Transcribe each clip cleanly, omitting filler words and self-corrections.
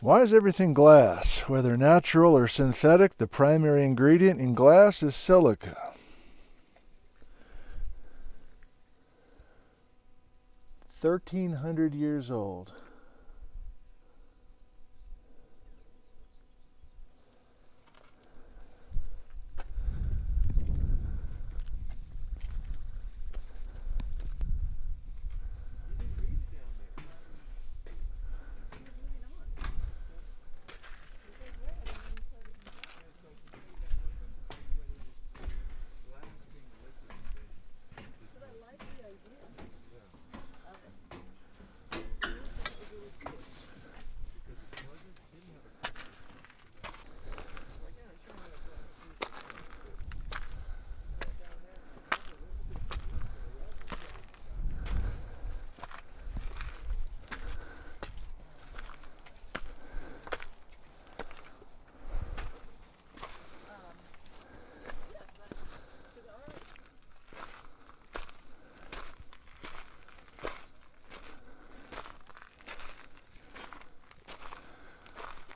Why is everything glass? Whether natural or synthetic, the primary ingredient in glass is silica. $1,300 years old.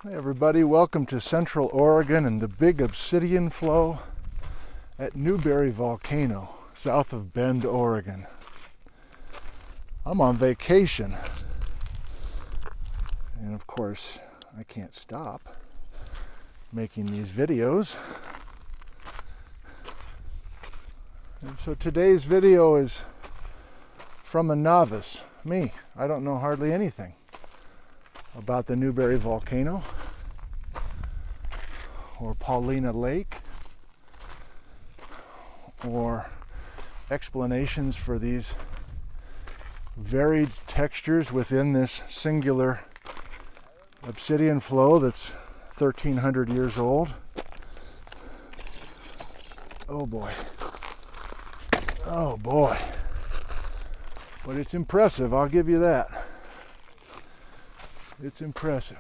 Hey everybody, welcome to Central Oregon and the big Obsidian Flow at Newberry Volcano, south of Bend, Oregon. I'm on vacation, and of course I can't stop making these videos. And so today's video is from a novice, me. I don't know hardly anything about the Newberry Volcano or Paulina Lake or explanations for these varied textures within this singular obsidian flow that's 1,300 years old. Oh boy. Oh boy. But it's impressive, I'll give you that. It's impressive.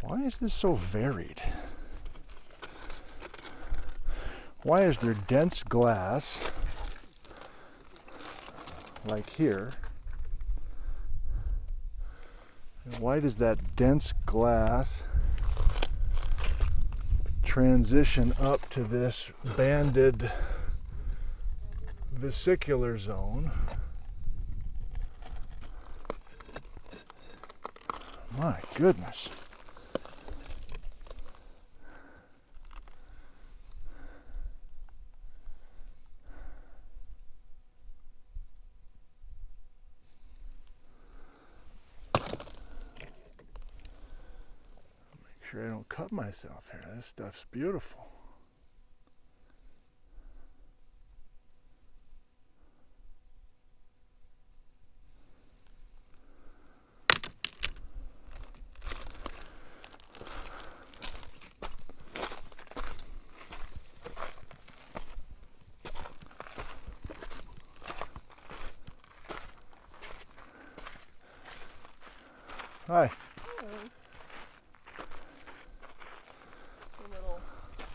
Why is this so varied? Why is there dense glass, like here? And why does that dense glass transition up to this banded vesicular zone? My goodness. Sure I don't cut myself here. This stuff's beautiful. Hi.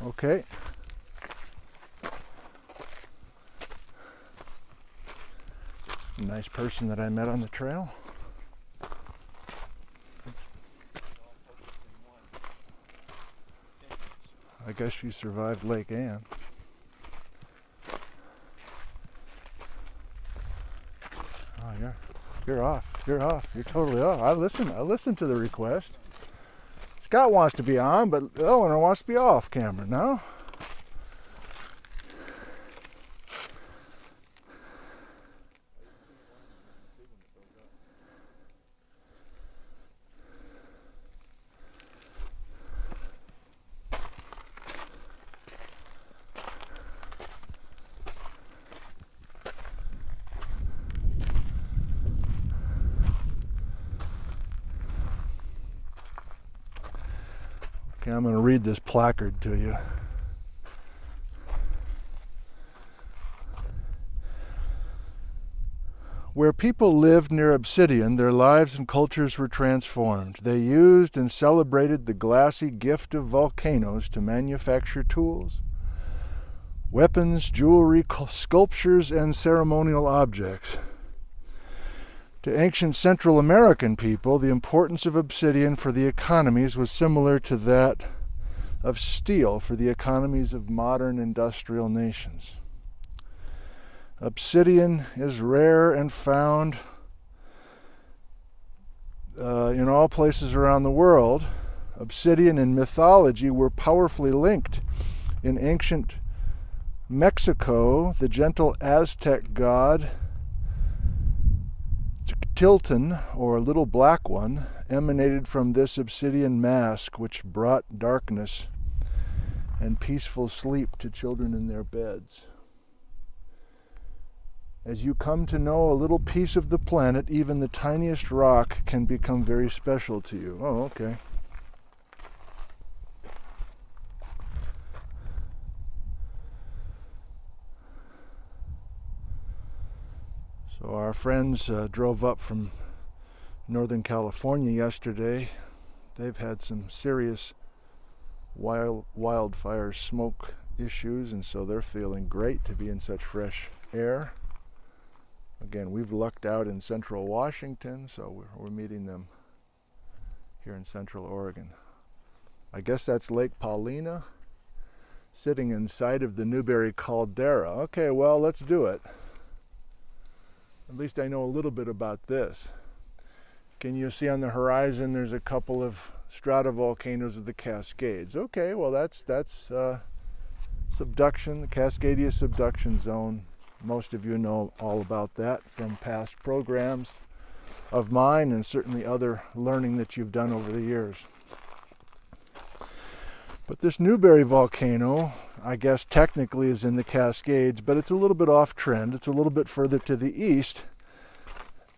Okay. Nice person that I met on the trail. I guess she survived Lake Ann. Oh, you're off. You're off. You're totally off. I listened to the request. Scott wants to be on, but Eleanor wants to be off camera, no? Okay, I'm going to read this placard to you. Where people lived near Obsidian, their lives and cultures were transformed. They used and celebrated the glassy gift of volcanoes to manufacture tools, weapons, jewelry, sculptures, and ceremonial objects. To ancient Central American people, the importance of obsidian for the economies was similar to that of steel for the economies of modern industrial nations. Obsidian is rare and found in all places around the world. Obsidian and mythology were powerfully linked. In ancient Mexico, the gentle Aztec god Tilton, or Little Black One, emanated from this obsidian mask, which brought darkness and peaceful sleep to children in their beds. As you come to know a little piece of the planet, even the tiniest rock can become very special to you. Oh, okay. So our friends drove up from Northern California yesterday. They've had some serious wildfire smoke issues, and so they're feeling great to be in such fresh air. Again, we've lucked out in central Washington, so we're meeting them here in central Oregon. I guess that's Lake Paulina, sitting inside of the Newberry caldera. Okay, well, let's do it. At least I know a little bit about this. Can you see on the horizon there's a couple of stratovolcanoes of the Cascades? Okay, well that's subduction, the Cascadia subduction zone. Most of you know all about that from past programs of mine and certainly other learning that you've done over the years. But this Newberry volcano, I guess technically is in the Cascades, but it's a little bit off trend. It's a little bit further to the east.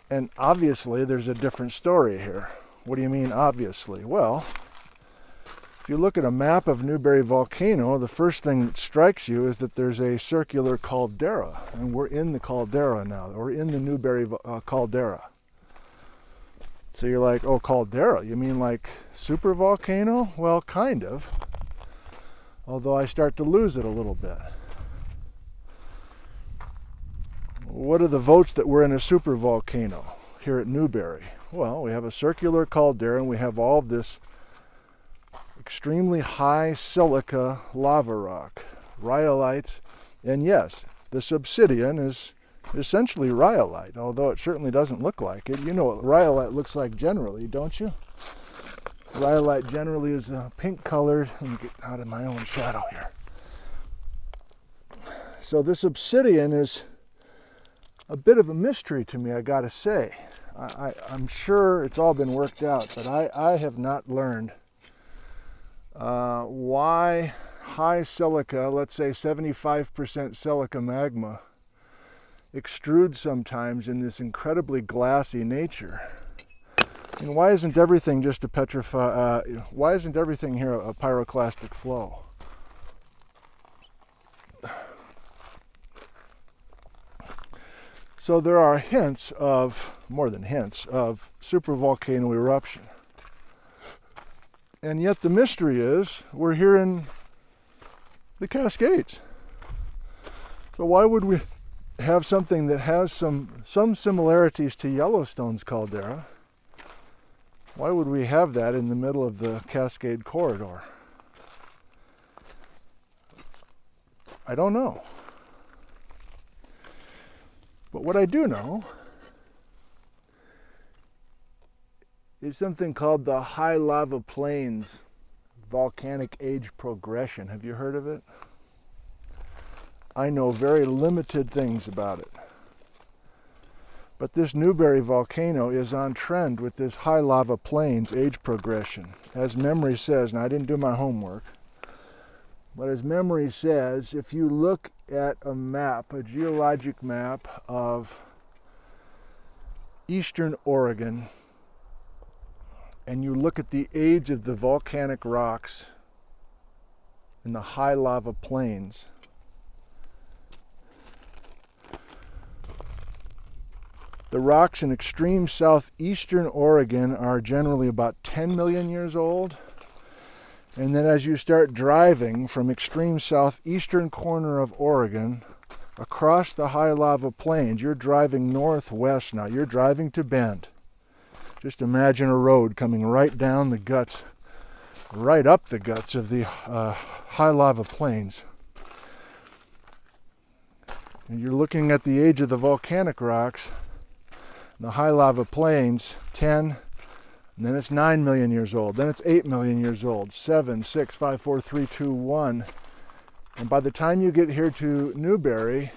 And obviously there's a different story here. What do you mean obviously? Well, if you look at a map of Newberry Volcano, the first thing that strikes you is that there's a circular caldera, and we're in the caldera now. We're in the Newberry caldera. So you're like, oh, caldera, you mean like super volcano? Well, kind of, although I start to lose it a little bit. What are the votes that we're in a super volcano here at Newberry? Well, we have a circular caldera, and we have all of this extremely high silica lava rock, rhyolites, and yes, this obsidian is essentially rhyolite, although it certainly doesn't look like it. You know what rhyolite looks like generally, don't you? Rhyolite generally is pink colored. Let me get out of my own shadow here. So this obsidian is a bit of a mystery to me, I gotta say. I'm sure it's all been worked out, but I have not learned why high silica, let's say 75% silica magma, extrudes sometimes in this incredibly glassy nature. And why isn't everything just a why isn't everything here a pyroclastic flow? So there are hints of, more than hints, of supervolcano eruption. And yet the mystery is, we're here in the Cascades. So why would we have something that has some similarities to Yellowstone's caldera? Why would we have that in the middle of the Cascade corridor? I don't know. But what I do know is something called the high lava plains volcanic age progression. Have you heard of it? I know very limited things about it. But this Newberry volcano is on trend with this high lava plains age progression. As memory says, and I didn't do my homework, but as memory says, if you look at a map, a geologic map of eastern Oregon, and you look at the age of the volcanic rocks in the high lava plains. The rocks in extreme southeastern Oregon are generally about 10 million years old. And then as you start driving from extreme southeastern corner of Oregon across the high lava plains, you're driving northwest now. You're driving to Bend. Just imagine a road coming right down the guts, right up the guts of the high lava plains. And you're looking at the age of the volcanic rocks. The high lava plains, 10, and then it's 9 million years old. Then it's 8 million years old. 7, 6, 5, 4, 3, 2, 1. And by the time you get here to Newberry,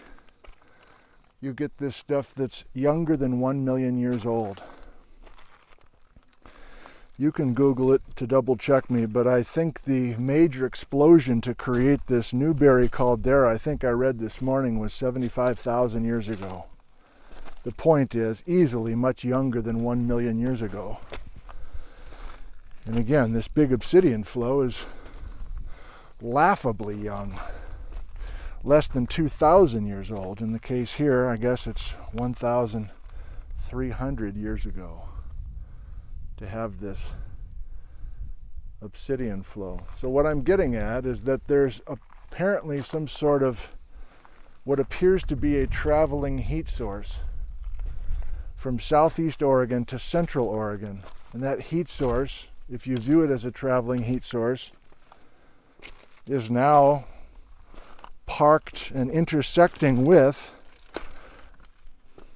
you get this stuff that's younger than 1 million years old. You can Google it to double check me, but I think the major explosion to create this Newberry caldera, I think I read this morning, was 75,000 years ago. The point is, easily much younger than 1 million years ago. And again, this big obsidian flow is laughably young. Less than 2,000 years old. In the case here, I guess it's 1,300 years ago to have this obsidian flow. So what I'm getting at is that there's apparently some sort of what appears to be a traveling heat source from southeast Oregon to central Oregon. And that heat source, if you view it as a traveling heat source, is now parked and intersecting with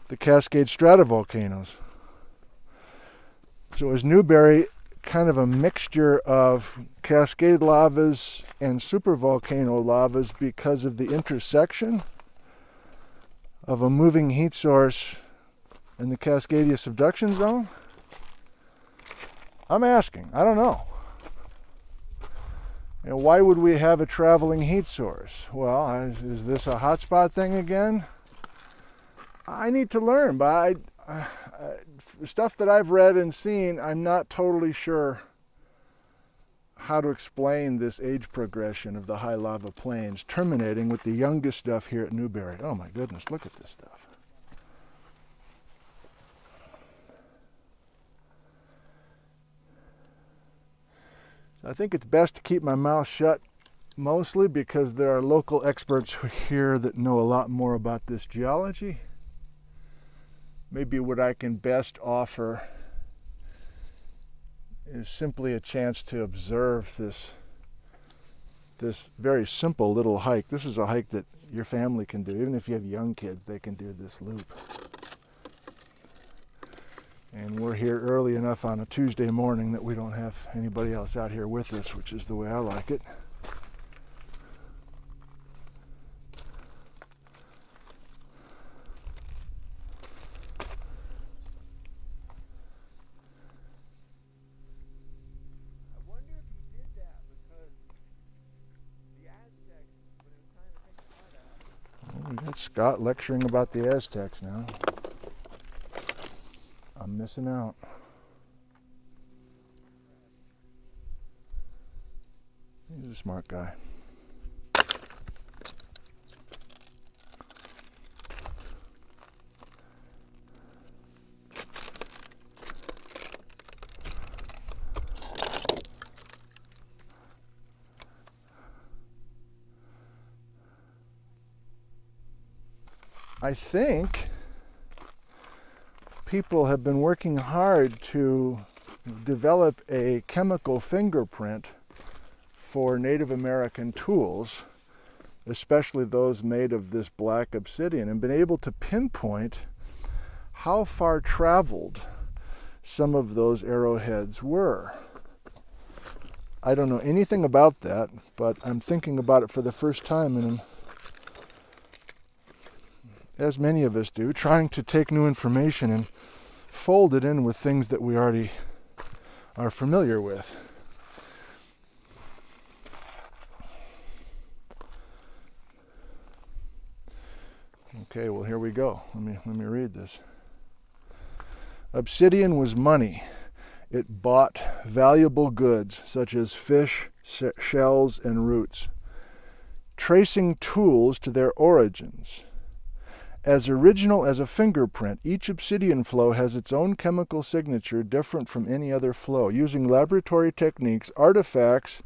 the Cascade stratovolcanoes. So is Newberry kind of a mixture of Cascade lavas and supervolcano lavas because of the intersection of a moving heat source in the Cascadia subduction zone? I'm asking. I don't know. And why would we have a traveling heat source? Well, is this a hotspot thing again? I need to learn, but stuff that I've read and seen, I'm not totally sure how to explain this age progression of the high lava plains, terminating with the youngest stuff here at Newberry. Oh my goodness, look at this stuff. I think it's best to keep my mouth shut, mostly because there are local experts here that know a lot more about this geology. Maybe what I can best offer is simply a chance to observe this very simple little hike. This is a hike that your family can do. Even if you have young kids, they can do this loop. And we're here early enough on a Tuesday morning that we don't have anybody else out here with us, which is the way I like it. I wonder if he did that because the Aztecs, when it was time to take the heart out. Well, we got Scott lecturing about the Aztecs now. I'm missing out. He's a smart guy. I think people have been working hard to develop a chemical fingerprint for Native American tools, especially those made of this black obsidian, and been able to pinpoint how far traveled some of those arrowheads were. I don't know anything about that, but I'm thinking about it for the first time, and as many of us do, trying to take new information and fold it in with things that we already are familiar with. Okay, well, here we go. Let me read this. Obsidian was money. It bought valuable goods such as fish, shells, and roots. tracing tools to their origins. As original as a fingerprint, each obsidian flow has its own chemical signature different from any other flow. Using laboratory techniques, artifacts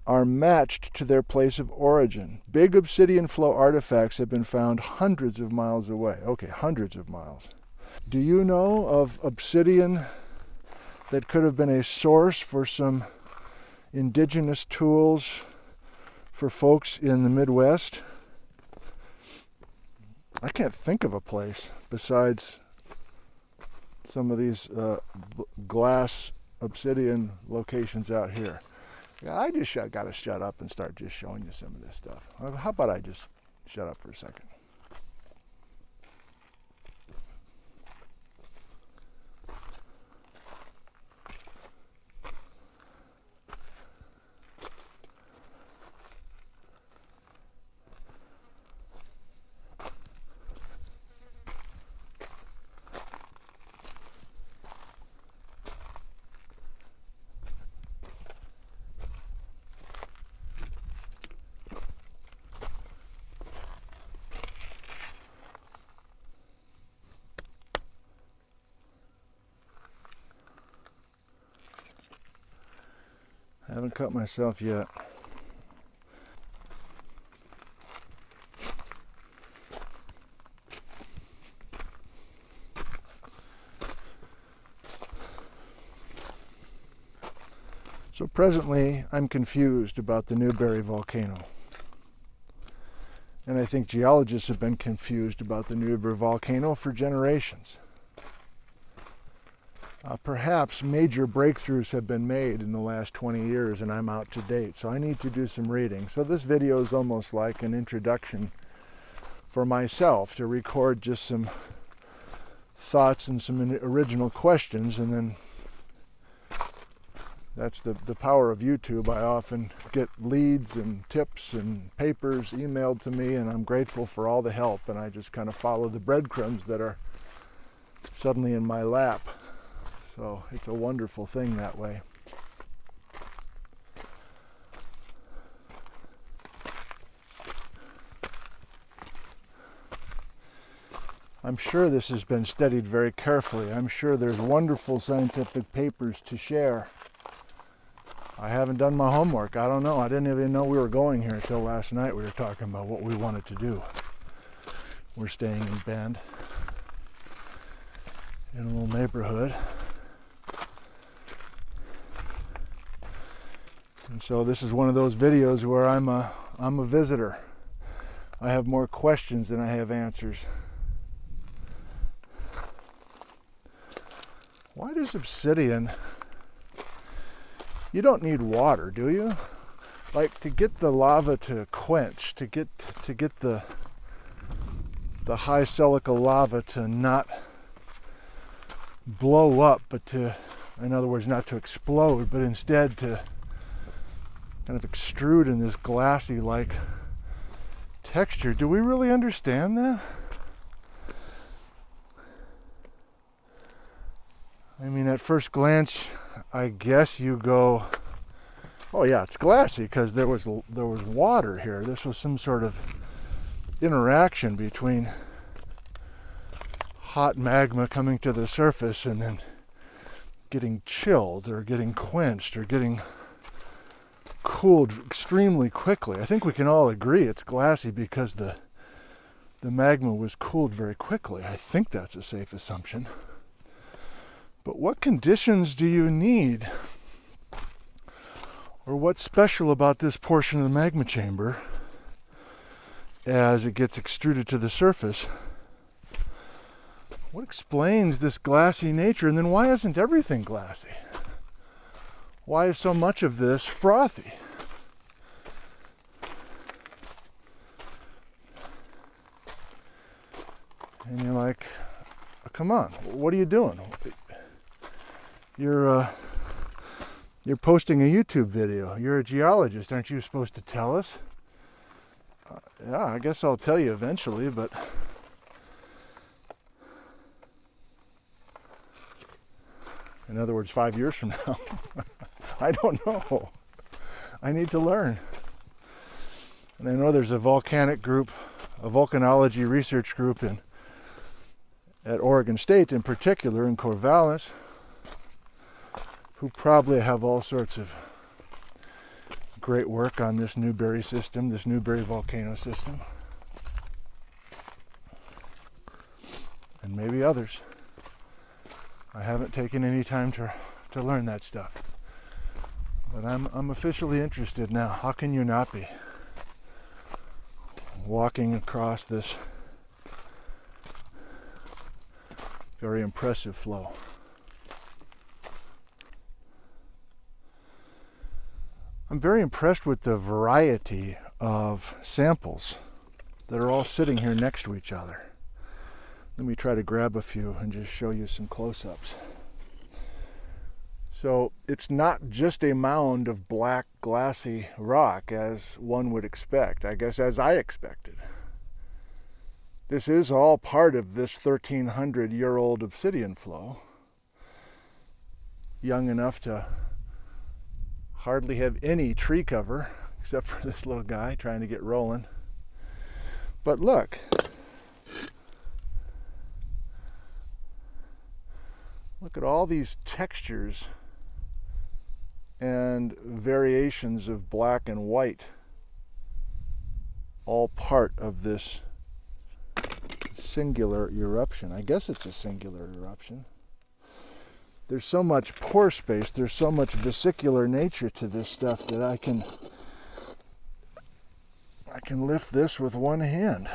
are matched to their place of origin. Big obsidian flow artifacts have been found hundreds of miles away. Okay, hundreds of miles. Do you know of obsidian that could have been a source for some indigenous tools for folks in the Midwest? I can't think of a place besides some of these glass obsidian locations out here. Yeah, I just got to shut up and start just showing you some of this stuff. How about I just shut up for a second? I haven't cut myself yet. So presently, I'm confused about the Newberry Volcano. And I think geologists have been confused about the Newberry Volcano for generations. Perhaps major breakthroughs have been made in the last 20 years and I'm out to date, so I need to do some reading. So this video is almost like an introduction for myself to record just some thoughts and some original questions, and then that's the power of YouTube. I often get leads and tips and papers emailed to me, and I'm grateful for all the help, and I just kind of follow the breadcrumbs that are suddenly in my lap. So it's a wonderful thing that way. I'm sure this has been studied very carefully. I'm sure there's wonderful scientific papers to share. I haven't done my homework. I don't know. I didn't even know we were going here until last night. We were talking about what we wanted to do. We're staying in Bend, in a little neighborhood. And so this is one of those videos where I'm a visitor. I have more questions than I have answers. Why does obsidian... You don't need water, do you? Like, to get the lava to quench, to get the high silica lava to not blow up, but to, in other words, not to explode, but instead to kind of extrude in this glassy like texture. Do we really understand that? I mean, at first glance, I guess you go, oh yeah, it's glassy because there was water here. This was some sort of interaction between hot magma coming to the surface and then getting chilled or getting quenched or getting cooled extremely quickly. I think we can all agree it's glassy because the magma was cooled very quickly. I think that's a safe assumption. But what conditions do you need? Or what's special about this portion of the magma chamber as it gets extruded to the surface? What explains this glassy nature? And then why isn't everything glassy? Why is so much of this frothy? And you're like, oh, come on, what are you doing? You're posting a YouTube video. You're a geologist. Aren't you supposed to tell us? Yeah, I guess I'll tell you eventually, but in other words, 5 years from now. I don't know. I need to learn. And I know there's a volcanic group, a volcanology research group at Oregon State in particular, in Corvallis, who probably have all sorts of great work on this Newberry system, this Newberry Volcano system. And maybe others. I haven't taken any time to learn that stuff. But I'm officially interested now. How can you not be? Walking across this very impressive flow. I'm very impressed with the variety of samples that are all sitting here next to each other. Let me try to grab a few and just show you some close-ups. So it's not just a mound of black glassy rock as one would expect, I guess as I expected. This is all part of this 1,300-year-old obsidian flow, young enough to hardly have any tree cover except for this little guy trying to get rolling. But look. Look at all these textures and variations of black and white, all part of this singular eruption. I guess it's a singular eruption. There's so much pore space, there's so much vesicular nature to this stuff that I can lift this with one hand.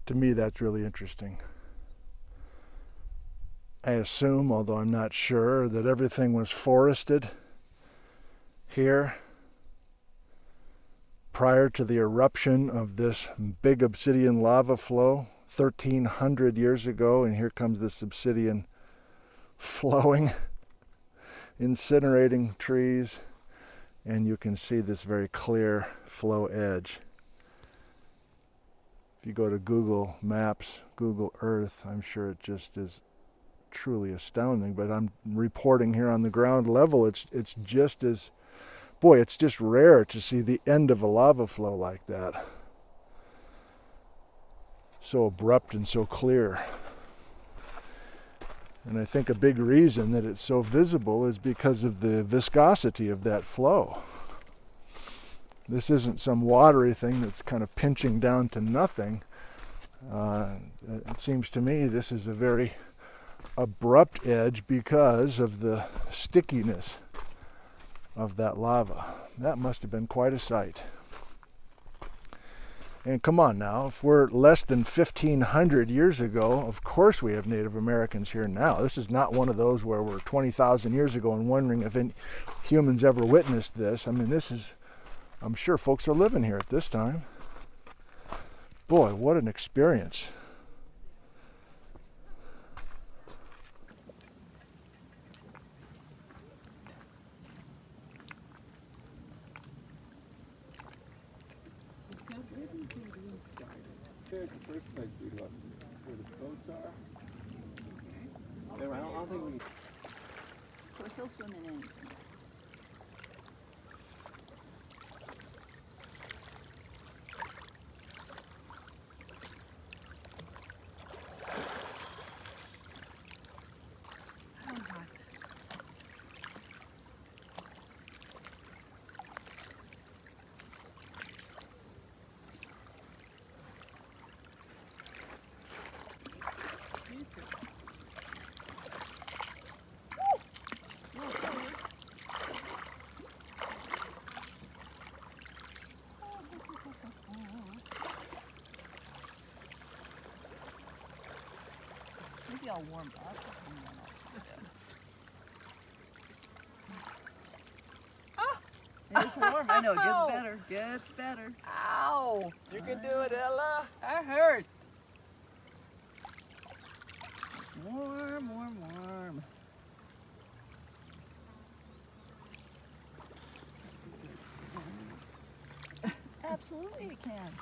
To me, that's really interesting. I assume, although I'm not sure, that everything was forested here prior to the eruption of this big obsidian lava flow 1,300 years ago, and here comes this obsidian flowing, incinerating trees, and you can see this very clear flow edge. If you go to Google Maps, Google Earth, I'm sure it just is truly astounding. But I'm reporting here on the ground level, it's just as, boy, it's just rare to see the end of a lava flow like that. So abrupt and so clear. And I think a big reason that it's so visible is because of the viscosity of that flow. This isn't some watery thing that's kind of pinching down to nothing. It seems to me this is a very abrupt edge because of the stickiness of that lava. That must have been quite a sight. And come on now, if we're less than 1,500 years ago, of course we have Native Americans here now. This is not one of those where we're 20,000 years ago and wondering if any humans ever witnessed this. I mean, this is, I'm sure folks are living here at this time. Boy, what an experience. There's the first place we looked, where the boats are. There, I don't think we... Of course, he'll swim in anything. Maybe I'll warm up. warm. I know, it gets better. Gets better. Ow! You can do it, Ella. That hurts. Warm, warm, warm. Absolutely, it can.